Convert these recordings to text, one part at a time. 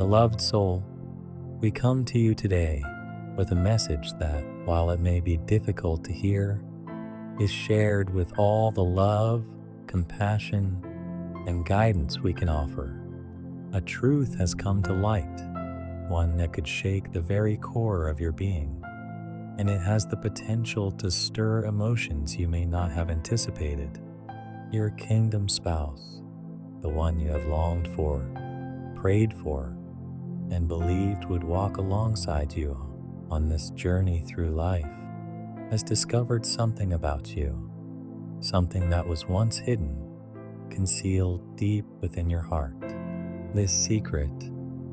Beloved soul, we come to you today with a message that, while it may be difficult to hear, is shared with all the love, compassion, and guidance we can offer. A truth has come to light, one that could shake the very core of your being, and it has the potential to stir emotions you may not have anticipated. Your kingdom spouse, the one you have longed for, prayed for, and believed would walk alongside you on this journey through life, has discovered something about you, something that was once hidden, concealed deep within your heart. This secret,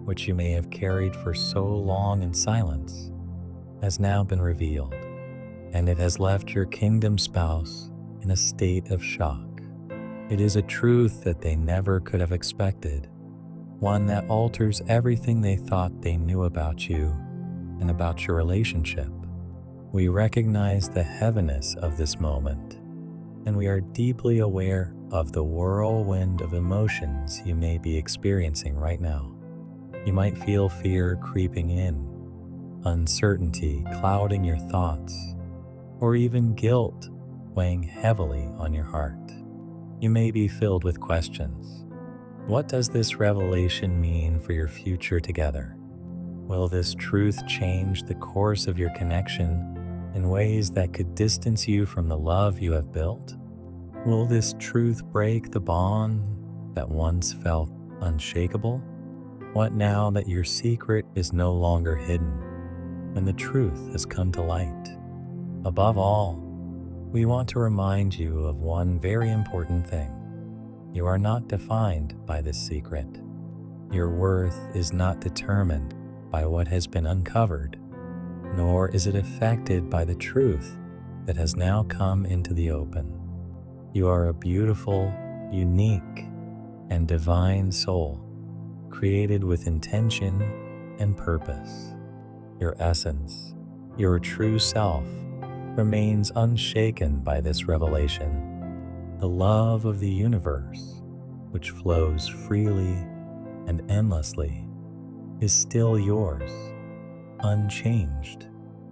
which you may have carried for so long in silence, has now been revealed, and it has left your kingdom spouse in a state of shock. It is a truth that they never could have expected, one that alters everything they thought they knew about you and about your relationship. We recognize the heaviness of this moment, and we are deeply aware of the whirlwind of emotions you may be experiencing right now. You might feel fear creeping in, uncertainty clouding your thoughts, or even guilt weighing heavily on your heart. You may be filled with questions. What does this revelation mean for your future together? Will this truth change the course of your connection in ways that could distance you from the love you have built? Will this truth break the bond that once felt unshakable? What now that your secret is no longer hidden and the truth has come to light? Above all, we want to remind you of one very important thing. You are not defined by this secret. Your worth is not determined by what has been uncovered, nor is it affected by the truth that has now come into the open. You are a beautiful, unique, and divine soul, created with intention and purpose. Your essence, your true self, remains unshaken by this revelation. The love of the universe, which flows freely and endlessly, is still yours, unchanged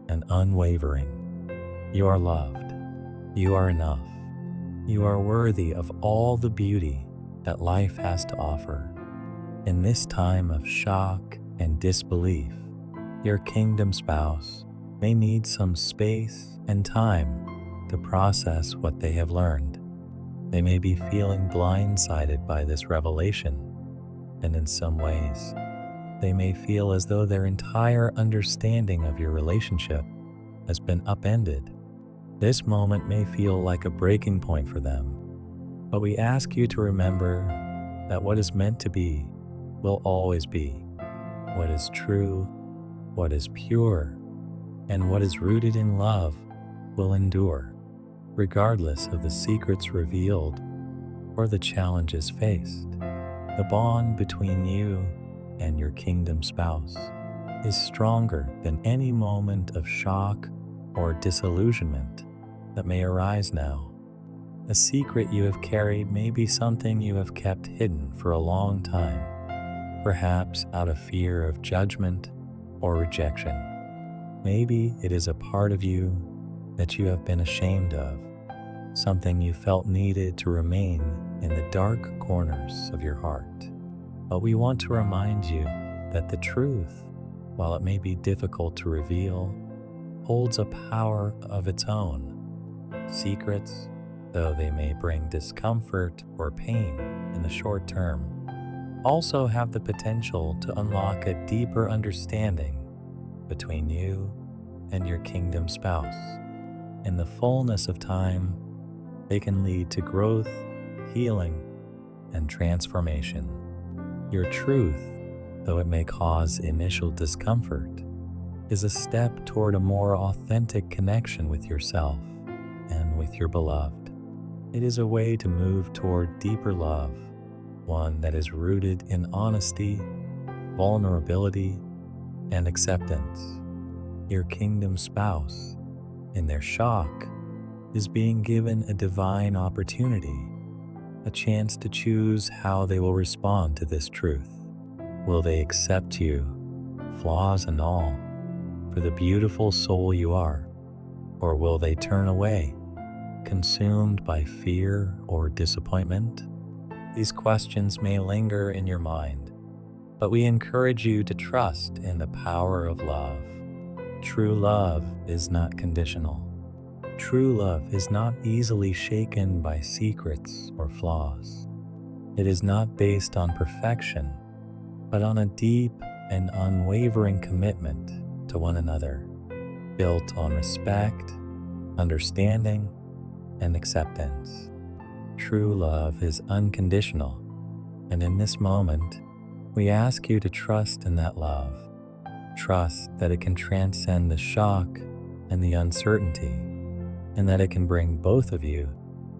and unwavering. You are loved. You are enough. You are worthy of all the beauty that life has to offer. In this time of shock and disbelief, your kingdom spouse may need some space and time to process what they have learned. They may be feeling blindsided by this revelation, and in some ways, they may feel as though their entire understanding of your relationship has been upended. This moment may feel like a breaking point for them, but we ask you to remember that what is meant to be will always be. What is true, what is pure, and what is rooted in love will endure, regardless of the secrets revealed or the challenges faced. The bond between you and your kingdom spouse is stronger than any moment of shock or disillusionment that may arise now. A secret you have carried may be something you have kept hidden for a long time, perhaps out of fear of judgment or rejection. Maybe it is a part of you that you have been ashamed of, something you felt needed to remain in the dark corners of your heart. But we want to remind you that the truth, while it may be difficult to reveal, holds a power of its own. Secrets, though they may bring discomfort or pain in the short term, also have the potential to unlock a deeper understanding between you and your kingdom spouse. In the fullness of time, they can lead to growth, healing, and transformation. Your truth, though it may cause initial discomfort, is a step toward a more authentic connection with yourself and with your beloved. It is a way to move toward deeper love, one that is rooted in honesty, vulnerability, and acceptance. Your kingdom spouse, in their shock, is being given a divine opportunity, a chance to choose how they will respond to this truth. Will they accept you, flaws and all, for the beautiful soul you are? Or will they turn away, consumed by fear or disappointment? These questions may linger in your mind, but we encourage you to trust in the power of love. True love is not conditional. True love is not easily shaken by secrets or flaws. It is not based on perfection, but on a deep and unwavering commitment to one another, built on respect, understanding, and acceptance. True love is unconditional, and in this moment, we ask you to trust in that love. Trust that it can transcend the shock and the uncertainty, and that it can bring both of you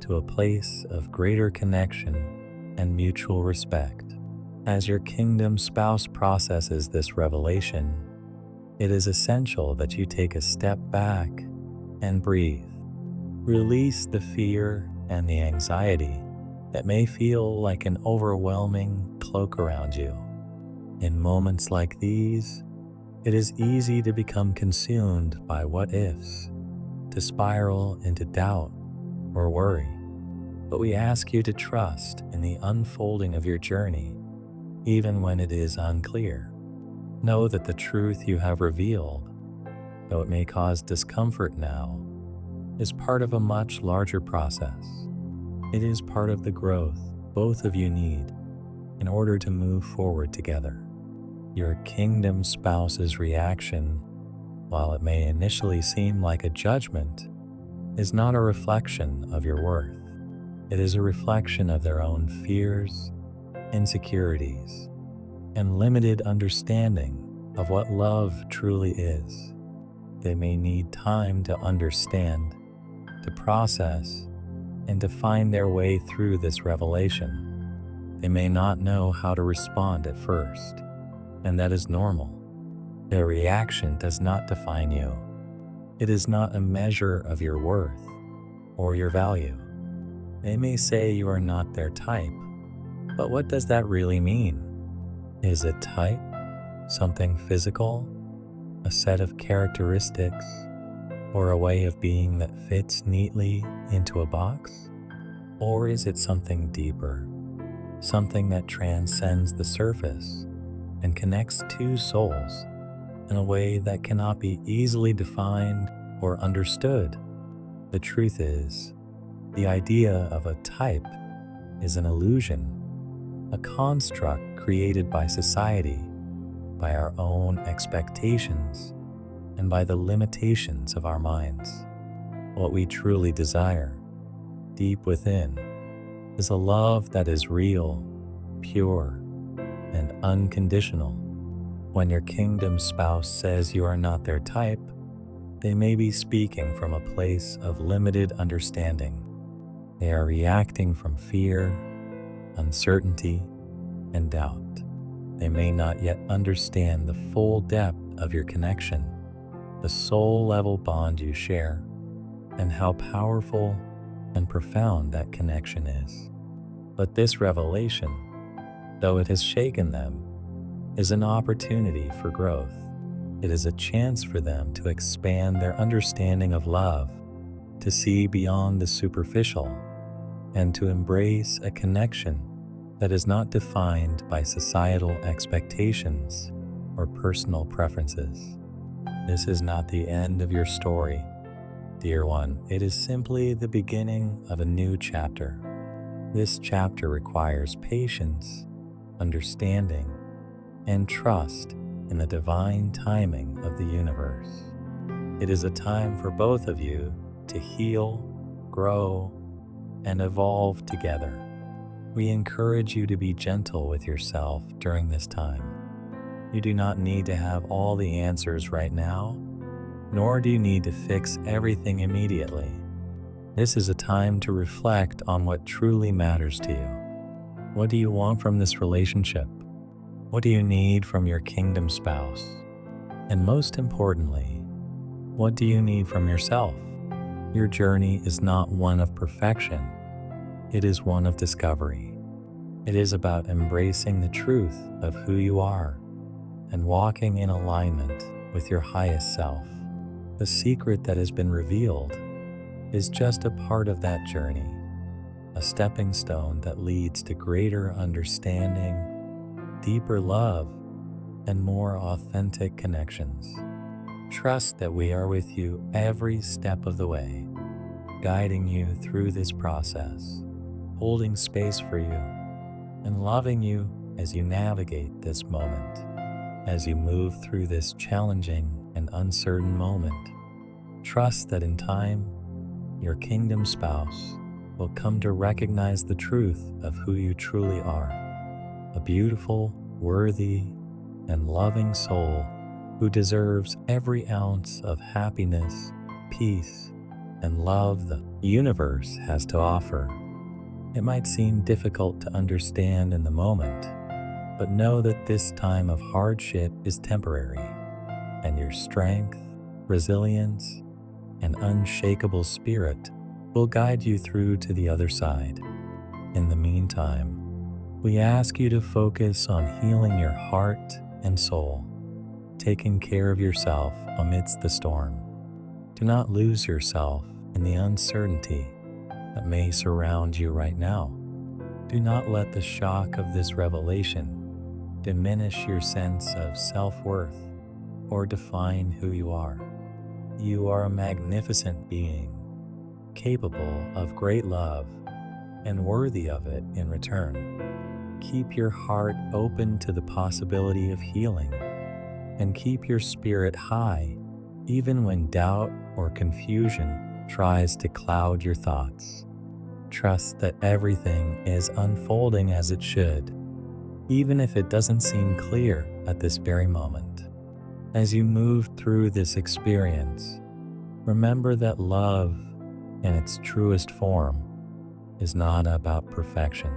to a place of greater connection and mutual respect. As your kingdom spouse processes this revelation, it is essential that you take a step back and breathe. Release the fear and the anxiety that may feel like an overwhelming cloak around you. In moments like these, it is easy to become consumed by what ifs, to spiral into doubt or worry. But we ask you to trust in the unfolding of your journey, even when it is unclear. Know that the truth you have revealed, though it may cause discomfort now, is part of a much larger process. It is part of the growth both of you need in order to move forward together. Your kingdom spouse's reaction, while it may initially seem like a judgment, is not a reflection of your worth. It is a reflection of their own fears, insecurities, and limited understanding of what love truly is. They may need time to understand, to process, and to find their way through this revelation. They may not know how to respond at first, and that is normal. Their reaction does not define you. It is not a measure of your worth or your value. They may say you are not their type, but what does that really mean? Is a type something physical, a set of characteristics, or a way of being that fits neatly into a box? Or is it something deeper, something that transcends the surface and connects two souls in a way that cannot be easily defined or understood? The truth is, the idea of a type is an illusion, a construct created by society, by our own expectations, and by the limitations of our minds. What we truly desire, deep within, is a love that is real, pure, and unconditional. When your kingdom spouse says you are not their type, they may be speaking from a place of limited understanding. They are reacting from fear, uncertainty, and doubt. They may not yet understand the full depth of your connection, the soul-level bond you share, and how powerful and profound that connection is. But this revelation, though it has shaken them, is an opportunity for growth. It is a chance for them to expand their understanding of love, to see beyond the superficial, and to embrace a connection that is not defined by societal expectations or personal preferences. This is not the end of your story, dear one. It is simply the beginning of a new chapter. This chapter requires patience, understanding, and trust in the divine timing of the universe. It is a time for both of you to heal, grow, and evolve together. We encourage you to be gentle with yourself during this time. You do not need to have all the answers right now, nor do you need to fix everything immediately. This is a time to reflect on what truly matters to you. What do you want from this relationship? What do you need from your kingdom spouse? And most importantly, what do you need from yourself? Your journey is not one of perfection. It is one of discovery. It is about embracing the truth of who you are and walking in alignment with your highest self. The secret that has been revealed is just a part of that journey, a stepping stone that leads to greater understanding, deeper love, and more authentic connections. Trust that we are with you every step of the way, guiding you through this process, holding space for you, and loving you as you navigate this moment. As you move through this challenging and uncertain moment, trust that in time, your kingdom spouse will come to recognize the truth of who you truly are, a beautiful, worthy, and loving soul who deserves every ounce of happiness, peace, and love the universe has to offer. It might seem difficult to understand in the moment, but know that this time of hardship is temporary, and your strength, resilience, and unshakable spirit will guide you through to the other side. In the meantime, we ask you to focus on healing your heart and soul, taking care of yourself amidst the storm. Do not lose yourself in the uncertainty that may surround you right now. Do not let the shock of this revelation diminish your sense of self-worth or define who you are. You are a magnificent being, capable of great love and worthy of it in return. Keep your heart open to the possibility of healing and keep your spirit high even when doubt or confusion tries to cloud your thoughts. Trust that everything is unfolding as it should, even if it doesn't seem clear at this very moment. As you move through this experience, remember that love, in its truest form, is not about perfection.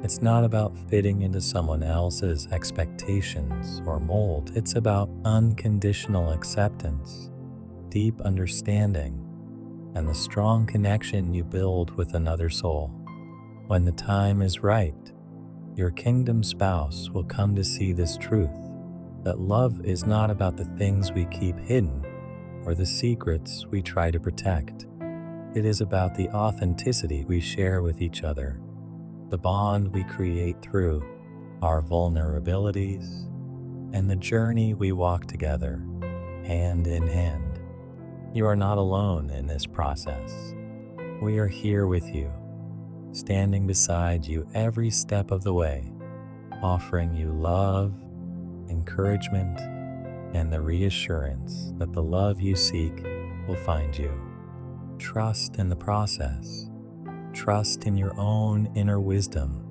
It's not about fitting into someone else's expectations or mold. It's about unconditional acceptance, deep understanding, and the strong connection you build with another soul. When the time is right, your kingdom spouse will come to see this truth, that love is not about the things we keep hidden or the secrets we try to protect. It is about the authenticity we share with each other, the bond we create through our vulnerabilities, and the journey we walk together, hand in hand. You are not alone in this process. We are here with you, standing beside you every step of the way, offering you love, encouragement, and the reassurance that the love you seek will find you. Trust in the process. Trust in your own inner wisdom,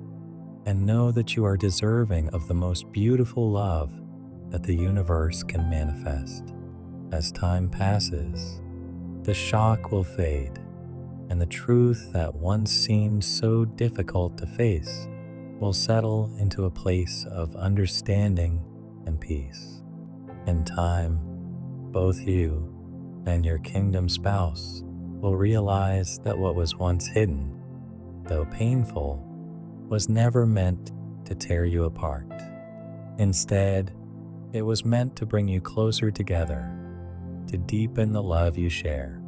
and know that you are deserving of the most beautiful love that the universe can manifest. As time passes, the shock will fade, and the truth that once seemed so difficult to face will settle into a place of understanding and peace. In time, both you and your kingdom spouse will realize that what was once hidden, though painful, was never meant to tear you apart. Instead, it was meant to bring you closer together, to deepen the love you share.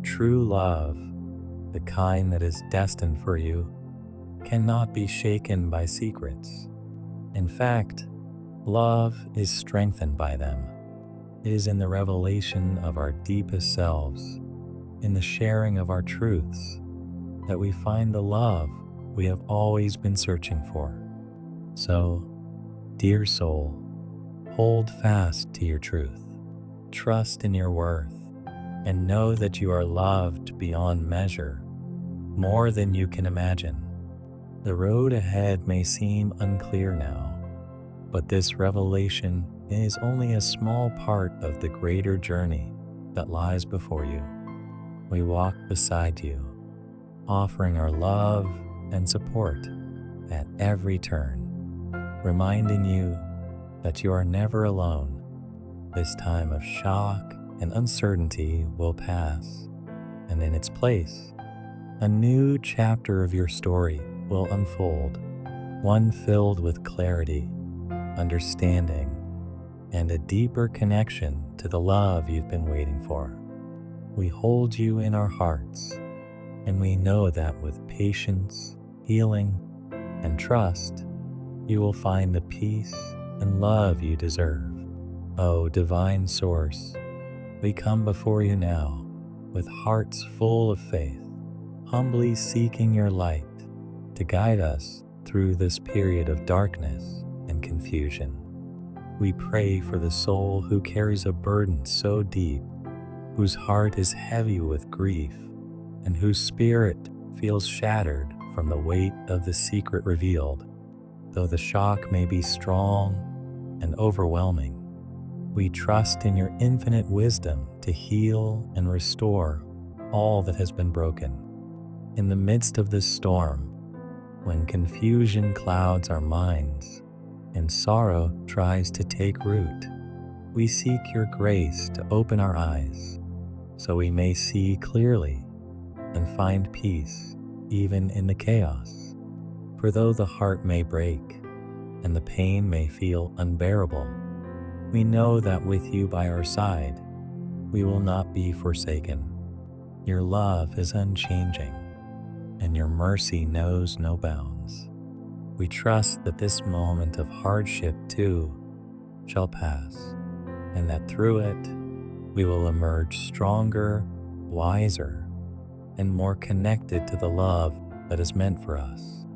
True love, the kind that is destined for you, cannot be shaken by secrets. In fact, love is strengthened by them. It is in the revelation of our deepest selves, in the sharing of our truths, that we find the love we have always been searching for. So, dear soul, hold fast to your truth. Trust in your worth, and know that you are loved beyond measure, more than you can imagine. The road ahead may seem unclear now, but this revelation is only a small part of the greater journey that lies before you. We walk beside you, offering our love and support at every turn, reminding you that you are never alone. This time of shock and uncertainty will pass, and in its place, a new chapter of your story will unfold. one filled with clarity, understanding, and a deeper connection to the love you've been waiting for. We hold you in our hearts, and we know that with patience, healing, and trust, you will find the peace and love you deserve. O divine source, we come before you now with hearts full of faith, humbly seeking your light to guide us through this period of darkness and confusion. We pray for the soul who carries a burden so deep, whose heart is heavy with grief, and whose spirit feels shattered from the weight of the secret revealed. Though the shock may be strong and overwhelming, we trust in your infinite wisdom to heal and restore all that has been broken. In the midst of this storm, when confusion clouds our minds and sorrow tries to take root, we seek your grace to open our eyes so we may see clearly and find peace even in the chaos. For though the heart may break and the pain may feel unbearable, we know that with you by our side, we will not be forsaken. Your love is unchanging, and your mercy knows no bounds. We trust that this moment of hardship too shall pass, and that through it we will emerge stronger, wiser, and more connected to the love that is meant for us.